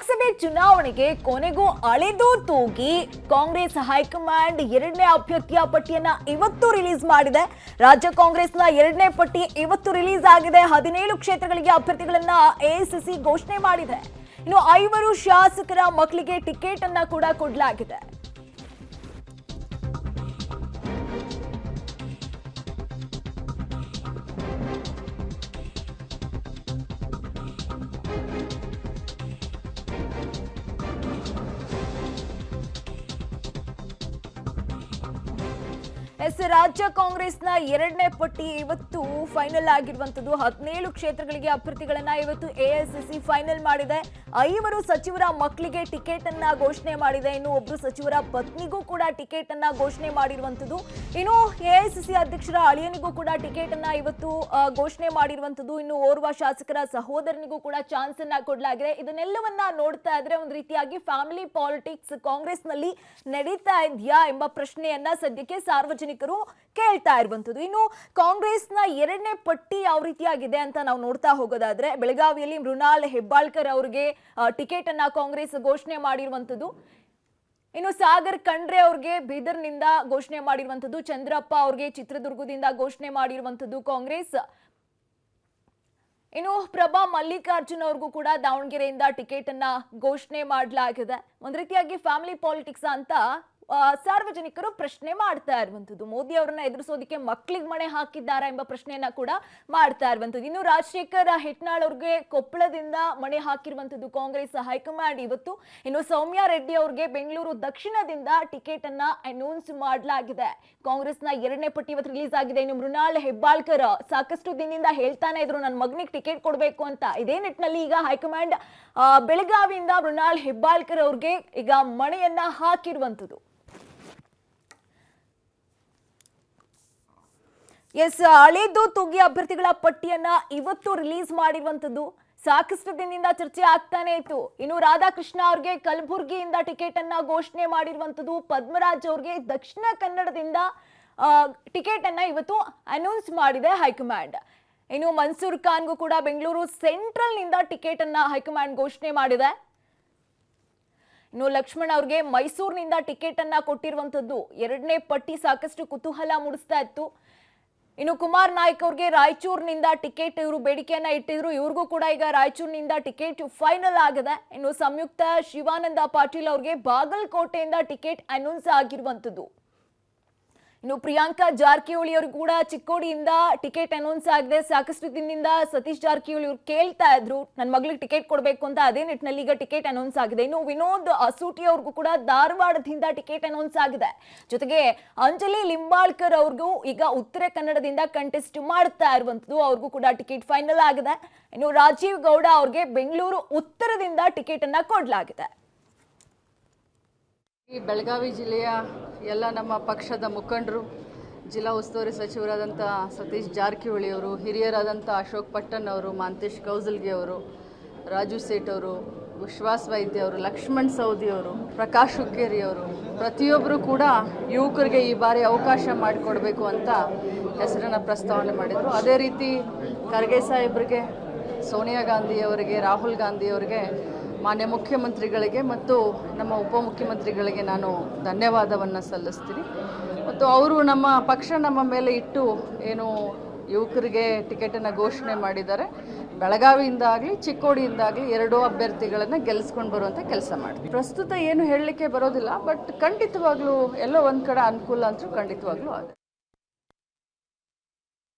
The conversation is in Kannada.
ಲೋಕಸಭೆ ಚುನಾವಣೆಗೆ ಕೊನೆಗೂ ಅಳೆದು ತೂಗಿ ಕಾಂಗ್ರೆಸ್ ಹೈಕಮಾಂಡ್ ಎರಡನೇ ಅಭ್ಯರ್ಥಿಯ ಪಟ್ಟಿಯನ್ನ ಇವತ್ತು ರಿಲೀಸ್ ಮಾಡಿದೆ. ರಾಜ್ಯ ಕಾಂಗ್ರೆಸ್ನ ಎರಡನೇ ಪಟ್ಟಿ ಇವತ್ತು ರಿಲೀಸ್ ಆಗಿದೆ. 17 ಕ್ಷೇತ್ರಗಳಿಗೆ ಅಭ್ಯರ್ಥಿಗಳನ್ನ ಎಐಸಿಸಿ ಘೋಷಣೆ ಮಾಡಿದೆ. ಇನ್ನು 5 ಶಾಸಕರ ಮಕ್ಕಳಿಗೆ ಟಿಕೆಟ್ ಅನ್ನ ಕೂಡ ಕೊಡಲಾಗಿದೆ. ರಾಜ್ಯ ಕಾಂಗ್ರೆಸ್ನ ಎರಡನೇ ಪಟ್ಟಿ ಇವತ್ತು ಫೈನಲ್ ಆಗಿರುವಂತದ್ದು. 17 ಕ್ಷೇತ್ರಗಳಿಗೆ ಅಭ್ಯರ್ಥಿಗಳನ್ನ ಇವತ್ತು ಎಐಸಿಸಿ ಫೈನಲ್ ಮಾಡಿದೆ. 5 ಸಚಿವರ ಮಕ್ಕಳಿಗೆ ಟಿಕೆಟ್ ಅನ್ನ ಘೋಷಣೆ ಮಾಡಿದೆ. ಇನ್ನು ಒಬ್ಬರು ಸಚಿವರ ಪತ್ನಿಗೂ ಕೂಡ ಟಿಕೆಟ್ ಅನ್ನ ಘೋಷಣೆ ಮಾಡಿರುವಂತದ್ದು. ಇನ್ನು ಎಐಸಿಸಿ ಅಧ್ಯಕ್ಷರ ಅಳಿಯನಿಗೂ ಕೂಡ ಟಿಕೆಟ್ ಅನ್ನ ಇವತ್ತು ಘೋಷಣೆ ಮಾಡಿರುವಂತದ್ದು. ಇನ್ನು ಓರ್ವ ಶಾಸಕರ ಸಹೋದರನಿಗೂ ಕೂಡ ಚಾನ್ಸ್ ಅನ್ನ ಕೊಡಲಾಗಿದೆ. ಇದನ್ನೆಲ್ಲವನ್ನ ನೋಡ್ತಾ ಇದ್ರೆ ಒಂದು ರೀತಿಯಾಗಿ ಫ್ಯಾಮಿಲಿ ಪಾಲಿಟಿಕ್ಸ್ ಕಾಂಗ್ರೆಸ್ ನಲ್ಲಿ ನಡೀತಾ ಇದೆಯಾ ಎಂಬ ಪ್ರಶ್ನೆಯನ್ನ ಸದ್ಯಕ್ಕೆ ಸಾರ್ವಜನಿಕರು ಕೇಳ್ತಾ ಇರುವಂತದ್ದು. ಇನ್ನು ಕಾಂಗ್ರೆಸ್ನ ಎರಡನೇ ಪಟ್ಟಿ ಯಾವ ರೀತಿಯಾಗಿದೆ ಅಂತ ನಾವು ನೋಡ್ತಾ ಹೋಗೋದಾದ್ರೆ, ಬೆಳಗಾವಿಯಲ್ಲಿ ಮೃಣಾಲ್ ಹೆಬ್ಬಾಳ್ಕರ್ ಅವರಿಗೆ ಟಿಕೆಟ್ ಅನ್ನ ಕಾಂಗ್ರೆಸ್ ಘೋಷಣೆ ಮಾಡಿರುವಂತದ್ದು. ಇನ್ನು ಸಾಗರ್ ಖಂಡ್ರೆ ಅವ್ರಿಗೆ ಬೀದರ್ನಿಂದ ಘೋಷಣೆ ಮಾಡಿರುವಂತದ್ದು. ಚಂದ್ರಪ್ಪ ಅವ್ರಿಗೆ ಚಿತ್ರದುರ್ಗದಿಂದ ಘೋಷಣೆ ಮಾಡಿರುವಂತದ್ದು ಕಾಂಗ್ರೆಸ್. ಇನ್ನು ಪ್ರಭಾ ಮಲ್ಲಿಕಾರ್ಜುನ್ ಅವ್ರಿಗೂ ಕೂಡ ದಾವಣಗೆರೆಯಿಂದ ಟಿಕೆಟ್ ಅನ್ನ ಘೋಷಣೆ ಮಾಡಲಾಗಿದೆ. ಒಂದ್ ರೀತಿಯಾಗಿ ಫ್ಯಾಮಿಲಿ ಪಾಲಿಟಿಕ್ಸ್ ಅಂತ ಸಾರ್ವಜನಿಕರು ಪ್ರಶ್ನೆ ಮಾಡ್ತಾ ಇರುವಂತದ್ದು. ಮೋದಿ ಅವರನ್ನ ಎದುರಿಸೋದಕ್ಕೆ ಮಕ್ಕಳಿಗೆ ಮಣೆ ಹಾಕಿದ್ದಾರಾ ಎಂಬ ಪ್ರಶ್ನೆಯನ್ನ ಕೂಡ ಮಾಡ್ತಾ ಇರುವಂತದ್ದು. ಇನ್ನು ರಾಜಶೇಖರ್ ಹೆಟ್ನಾಳ್ ಅವ್ರಿಗೆ ಕೊಪ್ಪಳದಿಂದ ಮಣೆ ಹಾಕಿರುವಂತದ್ದು ಕಾಂಗ್ರೆಸ್ ಹೈಕಮಾಂಡ್ ಇವತ್ತು. ಇನ್ನು ಸೌಮ್ಯ ರೆಡ್ಡಿ ಅವ್ರಿಗೆ ಬೆಂಗಳೂರು ದಕ್ಷಿಣದಿಂದ ಟಿಕೆಟ್ ಅನ್ನ ಅನೌನ್ಸ್ ಮಾಡಲಾಗಿದೆ. ಕಾಂಗ್ರೆಸ್ನ ಎರಡನೇ ಪಟ್ಟಿ ಇವತ್ತು ರಿಲೀಸ್ ಆಗಿದೆ. ಇನ್ನು ಮೃಣಾಲ್ ಹೆಬ್ಬಾಳ್ಕರ್ ಸಾಕಷ್ಟು ದಿನದಿಂದ ಹೇಳ್ತಾನೆ ಇದ್ರು ನನ್ನ ಮಗನಿಗೆ ಟಿಕೆಟ್ ಕೊಡಬೇಕು ಅಂತ. ಇದೇ ನಿಟ್ಟಿನಲ್ಲಿ ಈಗ ಹೈಕಮಾಂಡ್ ಬೆಳಗಾವಿಯಿಂದ ಮೃಣಾಲ್ ಹೆಬ್ಬಾಳ್ಕರ್ ಅವ್ರಿಗೆ ಈಗ ಮಣೆಯನ್ನ ಹಾಕಿರುವಂತದ್ದು. ಹಳೆದು ತೂಗಿ ಅಭ್ಯರ್ಥಿಗಳ ಪಟ್ಟಿಯನ್ನ ಇವತ್ತು ರಿಲೀಸ್ ಮಾಡಿರುವಂತದ್ದು. ಸಾಕಷ್ಟು ದಿನದಿಂದ ಚರ್ಚೆ ಆಗ್ತಾನೆ ಇತ್ತು. ಇನ್ನು ರಾಧಾಕೃಷ್ಣ ಅವ್ರಿಗೆ ಕಲಬುರಗಿಯಿಂದ ಟಿಕೆಟ್ ಅನ್ನ ಘೋಷಣೆ ಮಾಡಿರುವಂತದ್ದು. ಪದ್ಮರಾಜ್ ಅವ್ರಿಗೆ ದಕ್ಷಿಣ ಕನ್ನಡದಿಂದ ಟಿಕೆಟ್ ಅನ್ನ ಇವತ್ತು ಅನೌನ್ಸ್ ಮಾಡಿದೆ ಹೈಕಮಾಂಡ್. ಇನ್ನು ಮನ್ಸೂರ್ ಖಾನ್ಗೂ ಕೂಡ ಬೆಂಗಳೂರು ಸೆಂಟ್ರಲ್ ನಿಂದ ಟಿಕೆಟ್ ಅನ್ನ ಹೈಕಮಾಂಡ್ ಘೋಷಣೆ ಮಾಡಿದೆ. ಇನ್ನು ಲಕ್ಷ್ಮಣ್ ಅವ್ರಿಗೆ ಮೈಸೂರಿನಿಂದ ಟಿಕೆಟ್ ಅನ್ನ ಕೊಟ್ಟಿರುವಂತದ್ದು. ಎರಡನೇ ಪಟ್ಟಿ ಸಾಕಷ್ಟು ಕುತೂಹಲ ಮೂಡಿಸ್ತಾ ಇತ್ತು. ಇನ್ನು ಕುಮಾರ್ ನಾಯ್ಕ್ ಅವ್ರಿಗೆ ರಾಯಚೂರಿನಿಂದ ಟಿಕೆಟ್ ಇವರು ಬೇಡಿಕೆಯನ್ನ ಇಟ್ಟಿದ್ರು. ಇವ್ರಿಗೂ ಕೂಡ ಈಗ ರಾಯಚೂರಿನಿಂದ ಟಿಕೆಟ್ ಫೈನಲ್ ಆಗಿದೆ. ಇನ್ನು ಸಂಯುಕ್ತ ಶಿವಾನಂದ ಪಾಟೀಲ್ ಅವ್ರಿಗೆ ಬಾಗಲಕೋಟೆಯಿಂದ ಟಿಕೆಟ್ ಅನೌನ್ಸ್ ಆಗಿರುವಂತದ್ದು. ಇನ್ನು ಪ್ರಿಯಾಂಕಾ ಜಾರಕಿಹೊಳಿ ಅವ್ರಿಗೆ ಕೂಡ ಚಿಕ್ಕೋಡಿಯಿಂದ ಟಿಕೆಟ್ ಅನೌನ್ಸ್ ಆಗಿದೆ. ಸಾಕಷ್ಟು ದಿನದಿಂದ ಸತೀಶ್ ಜಾರಕಿಹೊಳಿ ಅವ್ರು ಕೇಳ್ತಾ ಇದ್ರು ನನ್ನ ಮಗಳಿಗೆ ಟಿಕೆಟ್ ಕೊಡಬೇಕು ಅಂತ. ಅದೇ ನಿಟ್ಟಿನಲ್ಲಿ ಈಗ ಟಿಕೆಟ್ ಅನೌನ್ಸ್ ಆಗಿದೆ. ಇನ್ನು ವಿನೋದ್ ಅಸೂಟಿ ಅವ್ರಿಗೂ ಕೂಡ ಧಾರವಾಡದಿಂದ ಟಿಕೆಟ್ ಅನೌನ್ಸ್ ಆಗಿದೆ. ಜೊತೆಗೆ ಅಂಜಲಿ ಲಿಂಬಾಳ್ಕರ್ ಅವ್ರಿಗೂ ಈಗ ಉತ್ತರ ಕನ್ನಡದಿಂದ ಕಂಟೆಸ್ಟ್ ಮಾಡ್ತಾ ಇರುವಂತದ್ದು. ಅವ್ರಿಗೂ ಕೂಡ ಟಿಕೆಟ್ ಫೈನಲ್ ಆಗಿದೆ. ಇನ್ನು ರಾಜೀವ್ ಗೌಡ ಅವ್ರಿಗೆ ಬೆಂಗಳೂರು ಉತ್ತರದಿಂದ ಟಿಕೆಟ್ ಅನ್ನ ಕೊಡಲಾಗಿದೆ. ಈ ಬೆಳಗಾವಿ ಜಿಲ್ಲೆಯ ಎಲ್ಲ ನಮ್ಮ ಪಕ್ಷದ ಮುಖಂಡರು, ಜಿಲ್ಲಾ ಉಸ್ತುವಾರಿ ಸಚಿವರಾದಂಥ ಸತೀಶ್ ಜಾರಕಿಹೊಳಿ ಅವರು, ಹಿರಿಯರಾದಂಥ ಅಶೋಕ್ ಪಟ್ಟಣ್ ಅವರು, ಮಾಂತೇಶ್ ಕೌಸಲ್ಗಿ ಅವರು, ರಾಜು ಸೇಠ್ ಅವರು, ವಿಶ್ವಾಸ್ ವೈದ್ಯ ಅವರು, ಲಕ್ಷ್ಮಣ್ ಸವದಿ ಅವರು, ಪ್ರಕಾಶ್ ಹುಕ್ಕೇರಿ ಅವರು, ಪ್ರತಿಯೊಬ್ಬರು ಕೂಡ ಯುವಕರಿಗೆ ಈ ಬಾರಿ ಅವಕಾಶ ಮಾಡಿಕೊಡ್ಬೇಕು ಅಂತ ಹೆಸರನ್ನು ಪ್ರಸ್ತಾವನೆ ಮಾಡಿದರು. ಅದೇ ರೀತಿ ಖರ್ಗೆ ಸಾಹೇಬ್ರಿಗೆ, ಸೋನಿಯಾ ಗಾಂಧಿ ಅವರಿಗೆ, ರಾಹುಲ್ ಗಾಂಧಿ ಅವರಿಗೆ, ಮಾನ್ಯ ಮುಖ್ಯಮಂತ್ರಿಗಳಿಗೆ ಮತ್ತು ನಮ್ಮ ಉಪಮುಖ್ಯಮಂತ್ರಿಗಳಿಗೆ ನಾನು ಧನ್ಯವಾದವನ್ನು ಸಲ್ಲಿಸ್ತೀನಿ. ಮತ್ತು ಅವರು ನಮ್ಮ ಪಕ್ಷ ನಮ್ಮ ಮೇಲೆ ಇಟ್ಟು ಏನು ಯುವಕರಿಗೆ ಟಿಕೆಟನ್ನು ಘೋಷಣೆ ಮಾಡಿದ್ದಾರೆ. ಬೆಳಗಾವಿಯಿಂದ ಆಗಲಿ ಚಿಕ್ಕೋಡಿಯಿಂದಾಗಲಿ 2 ಅಭ್ಯರ್ಥಿಗಳನ್ನು ಗೆಲ್ಲಿಸ್ಕೊಂಡು ಬರುವಂಥ ಕೆಲಸ ಮಾಡ್ತೀವಿ. ಪ್ರಸ್ತುತ ಏನು ಹೇಳಲಿಕ್ಕೆ ಬರೋದಿಲ್ಲ, ಬಟ್ ಖಂಡಿತವಾಗ್ಲೂ ಎಲ್ಲೋ ಒಂದು ಕಡೆ ಅನುಕೂಲ ಅಂತೂ ಖಂಡಿತವಾಗ್ಲೂ ಆಗುತ್ತೆ.